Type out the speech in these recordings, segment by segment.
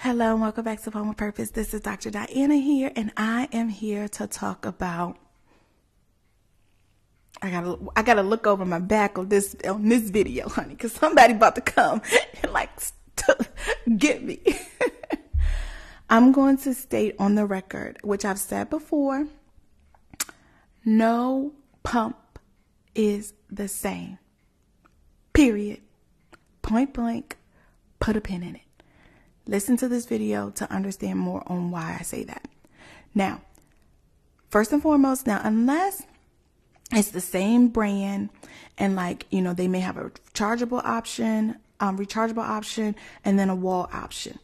Hello and welcome back to Pump with Purpose. This is Dr. Diana here, and I am here to talk about. I gotta look over my back on this video, honey, because somebody about to come and get me. I'm going to state on the record, which I've said before, no pump is the same. Period. Point blank. Put a pin in it. Listen to this video to understand more on why I say that. Now, first and foremost, unless it's the same brand and they may have a rechargeable option, and then a wall option.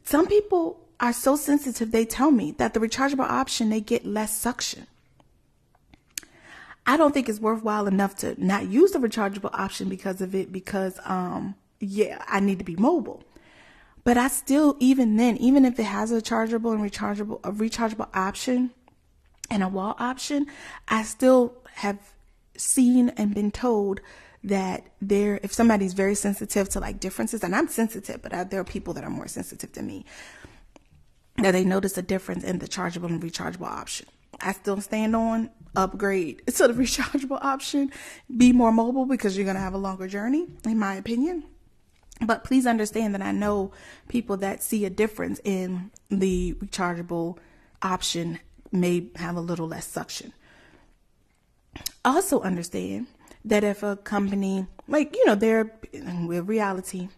Some people are so sensitive, they tell me that the rechargeable option, they get less suction. I don't think it's worthwhile enough to not use the rechargeable option because of it, because, I need to be mobile. But I still, even then, even if it has a rechargeable option and a wall option, I still have seen and been told that if somebody's very sensitive to differences, and I'm sensitive, but there are people that are more sensitive than me, that they notice a difference in the chargeable and rechargeable option. I still stand on upgrade to the rechargeable option, be more mobile because you're going to have a longer journey, in my opinion. But please understand that I know people that see a difference in the rechargeable option may have a little less suction. Also understand that if a company, they're with reality,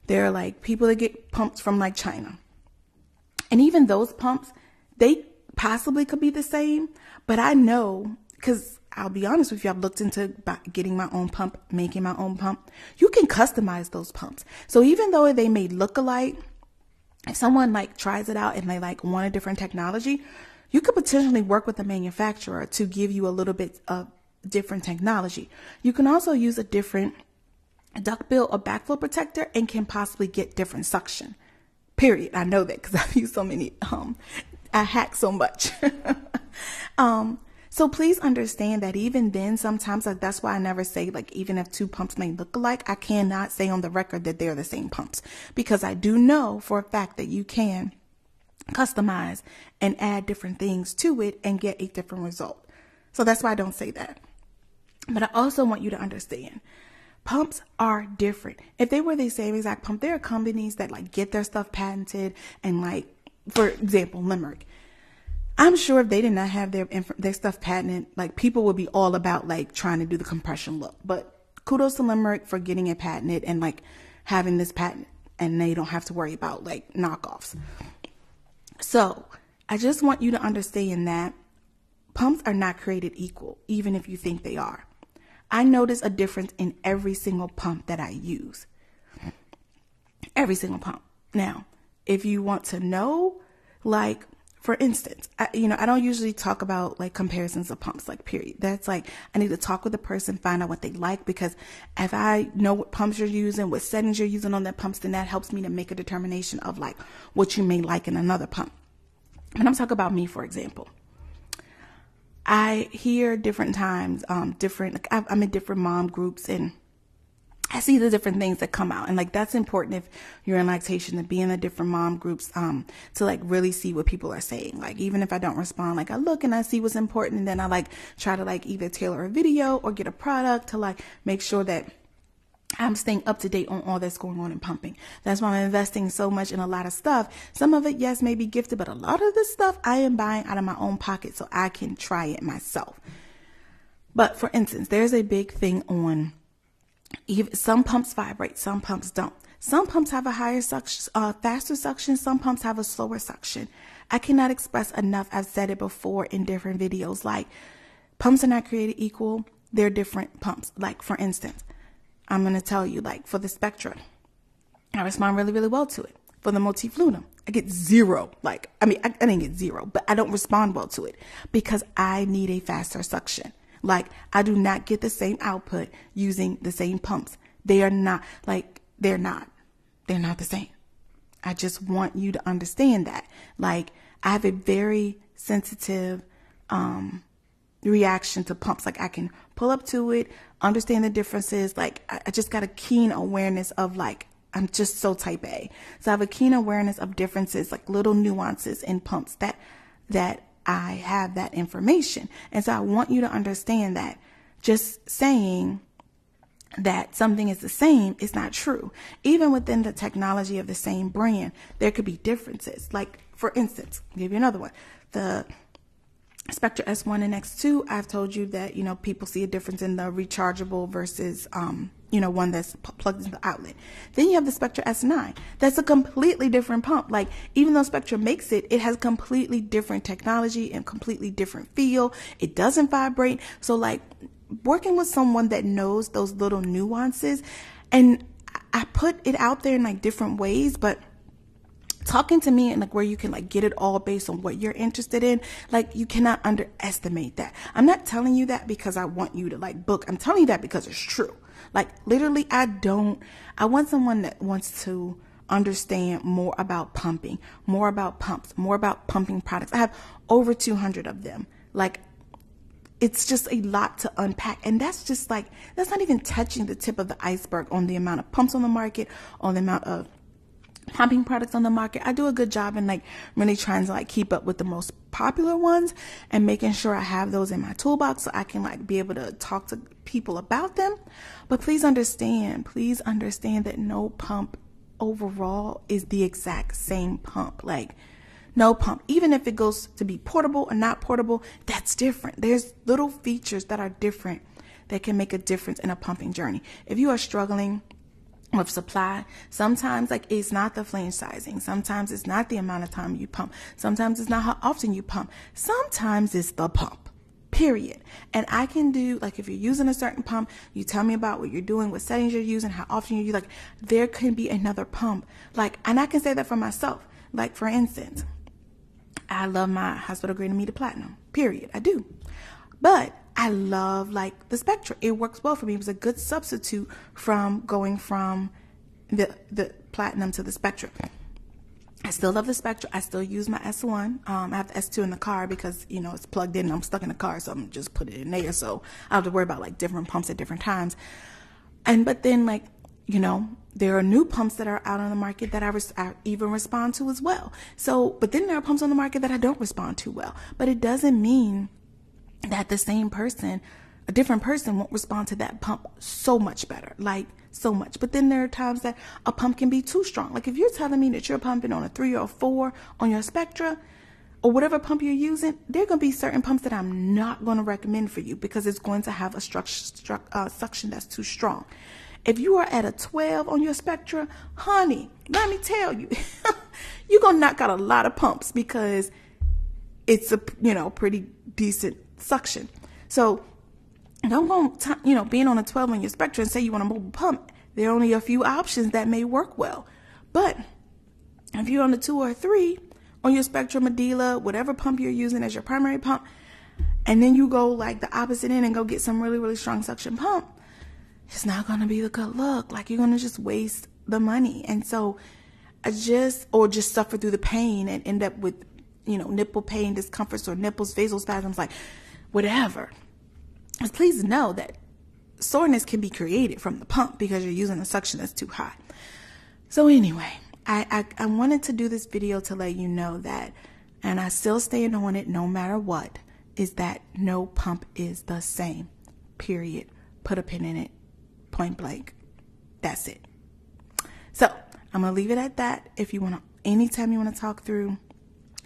they're people that get pumps from China. And even those pumps, they possibly could be the same. But I know, because I'll be honest with you, I've looked into getting my own pump, making my own pump. You can customize those pumps. So even though they may look alike, if someone tries it out and they want a different technology, you could potentially work with the manufacturer to give you a little bit of different technology. You can also use a different duckbill or backflow protector and can possibly get different suction. Period. I know that because I've used so many, I hack so much. So please understand that even then, sometimes that's why I never say, even if two pumps may look alike, I cannot say on the record that they're the same pumps, because I do know for a fact that you can customize and add different things to it and get a different result. So that's why I don't say that. But I also want you to understand, pumps are different. If they were the same exact pump, there are companies that get their stuff patented and for example, Limerick. I'm sure if they did not have their stuff patented, people would be all about trying to do the compression look. But kudos to Limerick for getting it patented and having this patent, and they don't have to worry about knockoffs. So I just want you to understand that pumps are not created equal, even if you think they are. I notice a difference in every single pump that I use. Every single pump. Now, if you want to know, for instance, I don't usually talk about comparisons of pumps, period. That's I need to talk with the person, find out what they like, because if I know what pumps you're using, what settings you're using on that pumps, then that helps me to make a determination of what you may like in another pump. And I'm talking about me, for example. I hear different times, I'm in different mom groups, and I see the different things that come out. And that's important if you're in lactation, to be in the different mom groups, to really see what people are saying. Even if I don't respond, I look and I see what's important. And then I try to either tailor a video or get a product to make sure that I'm staying up to date on all that's going on in pumping. That's why I'm investing so much in a lot of stuff. Some of it, yes, may be gifted, but a lot of this stuff I am buying out of my own pocket so I can try it myself. But for instance, there's a big thing on some pumps vibrate, some pumps don't. Some pumps have a higher suction, faster suction. Some pumps have a slower suction. I cannot express enough. I've said it before in different videos. Pumps are not created equal. They're different pumps. For instance, I'm going to tell you, for the Spectra, I respond really, really well to it. For the Motif Luna, I get zero. I didn't get zero, but I don't respond well to it because I need a faster suction. I do not get the same output using the same pumps. They are not, they're not the same. I just want you to understand that. I have a very sensitive, reaction to pumps. I can pull up to it, understand the differences. I just got a keen awareness of I'm just so type A. So I have a keen awareness of differences, like little nuances in pumps that I have that information. And so I want you to understand that just saying that something is the same is not true. Even within the technology of the same brand, there could be differences. Like, for instance, I'll give you another one. The Spectra S1 and X2, I've told you that, people see a difference in the rechargeable versus, one that's plugged into the outlet. Then you have the Spectra S9. That's a completely different pump. Like, even though Spectra makes it, it has completely different technology and completely different feel. It doesn't vibrate. So, like, working with someone that knows those little nuances, and I put it out there in like different ways, but talking to me and like where you can like get it all based on what you're interested in, like you cannot underestimate that. I'm not telling you that because I want you to like book. I'm telling you that because it's true. Like literally, I want someone that wants to understand more about pumping, more about pumps, more about pumping products. I have over 200 of them. Like, it's just a lot to unpack. And that's not even touching the tip of the iceberg on the amount of pumps on the market, on the amount of pumping products on the market. I do a good job in like really trying to like keep up with the most popular ones and making sure I have those in my toolbox so I can like be able to talk to people about them. But please understand that no pump overall is the exact same pump. Like, no pump, even if it goes to be portable or not portable, that's different. There's little features that are different that can make a difference in a pumping journey. If you are struggling with supply, sometimes like it's not the flange sizing. Sometimes it's not the amount of time you pump. Sometimes it's not how often you pump. Sometimes it's the pump, period. And I can do, like, if you're using a certain pump, you tell me about what you're doing, what settings you're using, how often you use, like, there can be another pump. Like, and I can say that for myself. Like, for instance, I love my hospital grade Amita Platinum, period. I do. But I love like the Spectra. It works well for me. It was a good substitute from going from the Platinum to the Spectra. I still love the Spectra. I still use my S1. I have the S2 in the car because, it's plugged in and I'm stuck in the car. So I'm just put it in there. So I have to worry about like different pumps at different times. But then like, there are new pumps that are out on the market that I even respond to as well. So, but then there are pumps on the market that I don't respond to well. But it doesn't mean that a different person won't respond to that pump so much better, like so much. But then there are times that a pump can be too strong. Like if you're telling me that you're pumping on a 3 or a 4 on your Spectra or whatever pump you're using, there are going to be certain pumps that I'm not going to recommend for you because it's going to have a suction that's too strong. If you are at a 12 on your Spectra, honey, let me tell you, you're going to knock out a lot of pumps because it's a, pretty decent suction. So don't go, being on a 12 on your Spectra and say you want a mobile pump. There are only a few options that may work well. But if you're on a 2 or a 3 on your Spectra, Medela, whatever pump you're using as your primary pump, and then you go like the opposite end and go get some really, really strong suction pump, it's not going to be a good look. Like you're going to just waste the money. And so just suffer through the pain and end up with, nipple pain, discomforts, or nipples, vasospasms, like whatever. Please know that soreness can be created from the pump because you're using a suction that's too high. So anyway, I wanted to do this video to let you know that, and I still stand on it no matter what, is that no pump is the same, period. Put a pin in it. Point blank. That's it. So I'm going to leave it at that. If you want to, anytime you want to talk through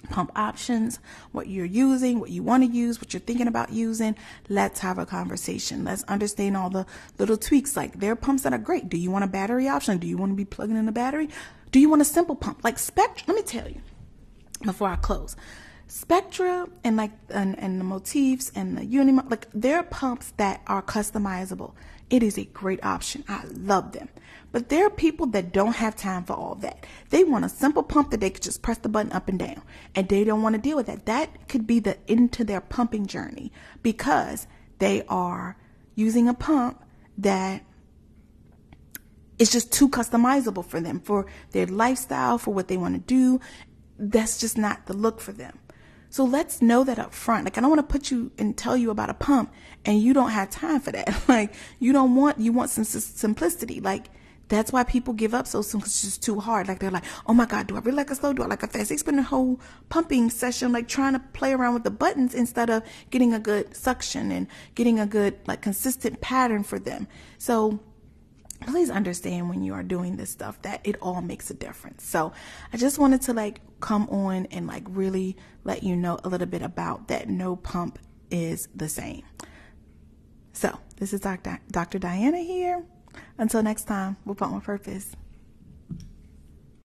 pump options, what you're using, what you want to use, what you're thinking about using, let's have a conversation. Let's understand all the little tweaks. Like there are pumps that are great. Do you want a battery option? Do you want to be plugging in a battery? Do you want a simple pump? Like Spectra, let me tell you before I close. Spectra and the Motifs and the Unimog, like there are pumps that are customizable. It is a great option. I love them. But there are people that don't have time for all that. They want a simple pump that they could just press the button up and down, and they don't want to deal with that. That could be the end to their pumping journey because they are using a pump that is just too customizable for them, for their lifestyle, for what they want to do. That's just not the look for them. So let's know that up front. Like, I don't want to put you and tell you about a pump and you don't have time for that. Like, you want some simplicity. Like, That's why people give up so soon, because it's just too hard. Like they're like, oh my God, do I really like a slow? Do I like a fast? They spend a whole pumping session like trying to play around with the buttons instead of getting a good suction and getting a good like consistent pattern for them. So please understand when you are doing this stuff that it all makes a difference. So I just wanted to like come on and like really let you know a little bit about that. No pump is the same. So this is Dr. Diana here. Until next time, we'll pump with purpose.